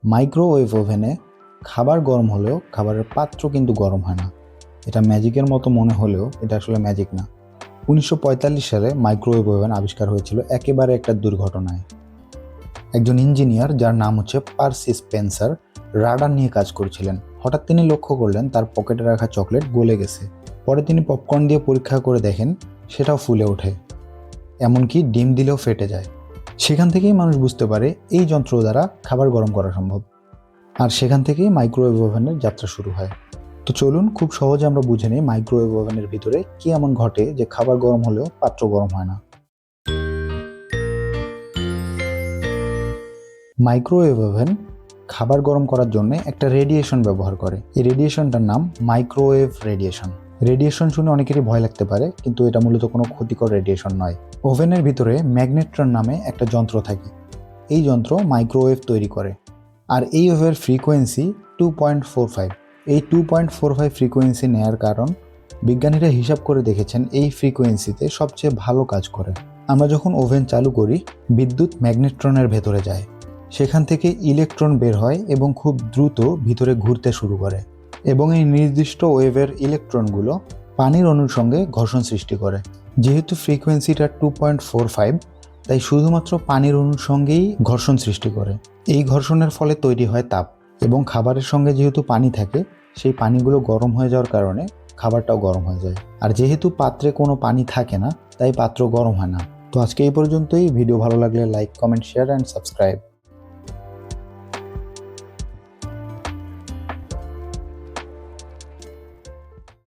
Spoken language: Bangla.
মাইক্রোওয়েভ ওভেনে খাবার গরম হলেও খাবারের পাত্র কিন্তু গরম হয় না। এটা ম্যাজিকের মতো মনে হলেও এটা আসলে ম্যাজিক না। 1945 সালে মাইক্রোওয়েভ ওভেন আবিষ্কার হয়েছিল একেবারে একটা দুর্ঘটনায়। একজন ইঞ্জিনিয়ার যার নাম হচ্ছে পার্সি স্পেন্সার রাডার নিয়ে কাজ করছিলেন। হঠাৎ তিনি লক্ষ্য করলেন তার পকেটে রাখা চকলেট গলে গেছে। পরে তিনি পপকর্ন দিয়ে পরীক্ষা করে দেখেন, সেটাও ফুলে ওঠে, এমনকি ডিম দিলেও ফেটে যায়। সেখান থেকেই মানুষ বুঝতে পারে এই যন্ত্র দ্বারা খাবার গরম করা সম্ভব। আর সেখান থেকেই মাইক্রোওয়েভ ওভেনের যাত্রা শুরু হয়। তো চলুন খুব সহজে আমরা বুঝে নিই মাইক্রোওয়েভ ওভেনের ভিতরে কি এমন ঘটে যে খাবার গরম হলেও পাত্র গরম হয় না। মাইক্রোওয়েভ ওভেন খাবার গরম করার জন্য একটা রেডিয়েশন ব্যবহার করে। এই রেডিয়েশনটার নাম মাইক্রোওয়েভ রেডিয়েশন। রেডিয়েশন শুনে অনেকেরই ভয় লাগতে পারে, কিন্তু এটা মূলত কোনো ক্ষতিকর রেডিয়েশন নয়। ওভেনের ভিতরে ম্যাগনেট্রন নামে একটা যন্ত্র থাকে। এই যন্ত্র মাইক্রোওয়েভ তৈরি করে। আর এই ওয়েভের ফ্রিকোয়েন্সি 2.45। এই 2.45 ফ্রিকোয়েন্সি নেয়ার কারণ বিজ্ঞানীরা হিসাব করে দেখেছেন এই ফ্রিকোয়েন্সিতে সবচেয়ে ভালো কাজ করে। আমরা যখন ওভেন চালু করি, বিদ্যুৎ ম্যাগনেট্রনের ভেতরে যায়। সেখান থেকে ইলেকট্রন বের হয় এবং খুব দ্রুত ভিতরে ঘুরতে শুরু করে, এবং এই নির্দিষ্ট ওয়েভের ইলেকট্রনগুলো পানির অণুর সঙ্গে ঘর্ষণ সৃষ্টি করে। যেহেতু ফ্রিকোয়েন্সিটা 2.45, তাই শুধুমাত্র পানির অণুর সঙ্গেই ঘর্ষণ সৃষ্টি করে। এই ঘর্ষণের ফলে তৈরি হয় তাপ, এবং খাবারের সঙ্গে যেহেতু পানি থাকে, সেই পানিগুলো গরম হয়ে যাওয়ার কারণে খাবারটাও গরম হয়ে যায়। আর যেহেতু পাত্রে কোনো পানি থাকে না, তাই পাত্র গরম হয় না। তো আজকে এই পর্যন্তই। ভিডিও ভালো লাগলে like, comment, share and subscribe.